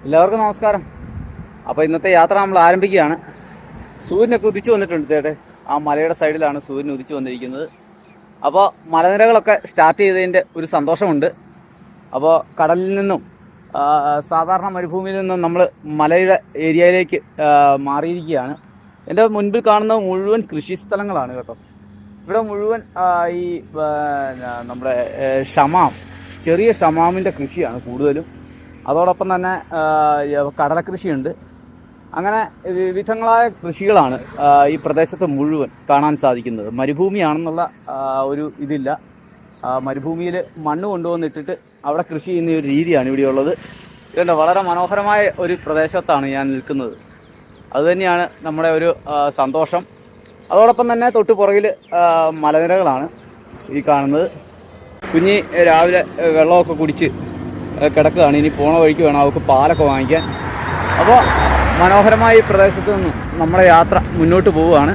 എല്ലാവർക്കും നമസ്കാരം. അപ്പോൾ ഇന്നത്തെ യാത്ര നമ്മൾ ആരംഭിക്കുകയാണ്. സൂര്യനൊക്കെ ഉദിച്ചു വന്നിട്ടുണ്ട്. തേടെ ആ മലയുടെ സൈഡിലാണ് സൂര്യൻ ഉദിച്ചു വന്നിരിക്കുന്നത്. അപ്പോൾ മലനിരകളൊക്കെ സ്റ്റാർട്ട് ചെയ്തതിൻ്റെ ഒരു സന്തോഷമുണ്ട്. അപ്പോൾ കടലിൽ നിന്നും സാധാരണ മരുഭൂമിയിൽ നിന്നും നമ്മൾ മലയുടെ ഏരിയയിലേക്ക് മാറിയിരിക്കുകയാണ്. എൻ്റെ മുൻപിൽ കാണുന്നത് മുഴുവൻ കൃഷി സ്ഥലങ്ങളാണ് കേട്ടോ. ഇവിടെ മുഴുവൻ ഈ നമ്മുടെ ചെറിയ ഷമാമിൻ്റെ കൃഷിയാണ് കൂടുതലും. അതോടൊപ്പം തന്നെ കടലക്കൃഷിയുണ്ട്. അങ്ങനെ വിവിധങ്ങളായ കൃഷികളാണ് ഈ പ്രദേശത്ത് മുഴുവൻ കാണാൻ സാധിക്കുന്നത്. മരുഭൂമിയാണെന്നുള്ള ഒരു ഇതില്ല. മരുഭൂമിയിൽ മണ്ണ് കൊണ്ടുവന്നിട്ടിട്ട് അവിടെ കൃഷി ചെയ്യുന്ന ഒരു രീതിയാണ് ഇവിടെയുള്ളത്. ഇതുകൊണ്ട് വളരെ മനോഹരമായ ഒരു പ്രദേശത്താണ് ഞാൻ നിൽക്കുന്നത്. അതുതന്നെയാണ് നമ്മുടെ ഒരു സന്തോഷം. അതോടൊപ്പം തന്നെ തൊട്ട് പുറകിൽ മലനിരകളാണ് ഈ കാണുന്നത്. കുഞ്ഞി രാവിലെ വെള്ളമൊക്കെ കുടിച്ച് കിടക്കുകയാണ്. ഇനി പോണ വഴിക്ക് വേണം അവർക്ക് പാലൊക്കെ വാങ്ങിക്കാൻ. അപ്പോൾ മനോഹരമായ ഈ പ്രദേശത്ത് നിന്നും നമ്മുടെ യാത്ര മുന്നോട്ട് പോവുകയാണ്.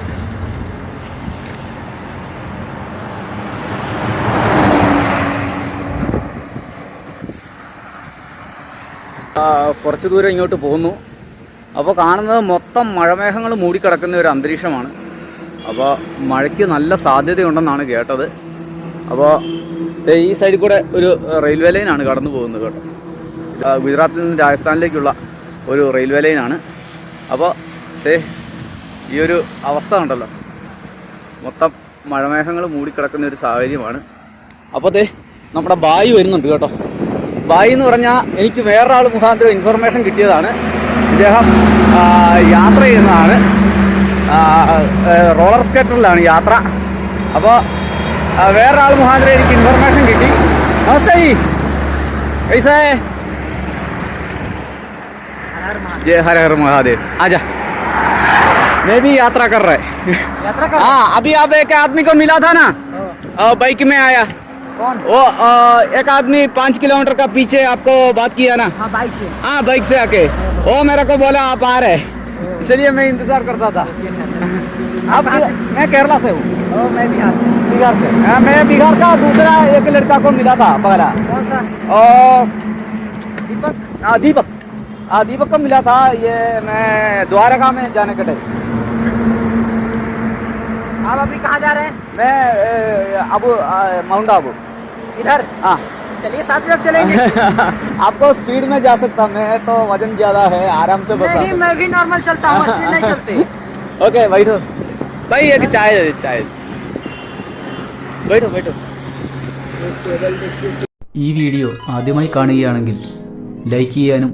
കുറച്ച് ദൂരം ഇങ്ങോട്ട് പോകുന്നു. അപ്പോൾ കാണുന്നത് മൊത്തം മഴമേഘങ്ങൾ മൂടിക്കിടക്കുന്ന ഒരു അന്തരീക്ഷമാണ്. അപ്പോൾ മഴയ്ക്ക് നല്ല സാധ്യതയുണ്ടെന്നാണ് കേട്ടത്. അപ്പോൾ ഈ സൈഡിൽ കൂടെ ഒരു റെയിൽവേ ലൈനാണ് കടന്നു പോകുന്നത് കേട്ടോ. ഗുജറാത്തിൽ നിന്ന് രാജസ്ഥാനിലേക്കുള്ള ഒരു റെയിൽവേ ലൈനാണ്. അപ്പോൾ ഈ ഒരു അവസ്ഥ ഉണ്ടല്ലോ, മൊത്തം മഴമേഘങ്ങൾ മൂടിക്കിടക്കുന്ന ഒരു സാഹചര്യമാണ്. അപ്പോൾ നമ്മുടെ ബായി വരുന്നുണ്ട് കേട്ടോ. ബായി എന്ന് പറഞ്ഞാൽ എനിക്ക് വേറൊരാൾ മുഖാന്തരം ഇൻഫർമേഷൻ കിട്ടിയതാണ്. ഇദ്ദേഹം യാത്ര ചെയ്യുന്നതാണ്. റോളർ സ്കേറ്ററിലാണ് യാത്ര. അപ്പോൾ വേറൊരാൾ മുഖാന്തരം എനിക്ക് ഇൻഫർമേഷൻ किटी। नमस्ते जी, कैसा है? जय हर हर महादेव। आजा, मैं भी यात्रा कर रहा है। हाँ, अभी आप एक आदमी को मिला था ना, बाइक में आया। कौन? वो एक आदमी 5 किलोमीटर का पीछे आपको बात किया ना। हाँ, बाइक से। हाँ, बाइक से आके वो मेरे को बोला आप आ रहे, इसलिए मैं इंतजार करता था। आप? मैं केरला से हूँ। मैं बिहार से। बिहार से? मैं बिहार का दूसरा एक लड़का को मिला था पगला। कौन सा? दीपक। हाँ, दीपक। दीपक को मिला था। ये मैं द्वारका में जाने के टाइम। आप अभी कहाँ जा रहे हैं? मैं अबू माउंट आबू इधर। हाँ, चलिए साथ में चलेंगे। आपको स्पीड में जा सकता, मैं तो वजन ज्यादा है, आराम से बस। नहीं, मैं भी नॉर्मल चलता हूँ, स्पीड नहीं चलते। ओके, बैठो भाई, एक चाय बैठो बैठो। ഈ വീഡിയോ ആദ്യമായി കാണുകയാണെങ്കിൽ ലൈക്ക് ചെയ്യാനും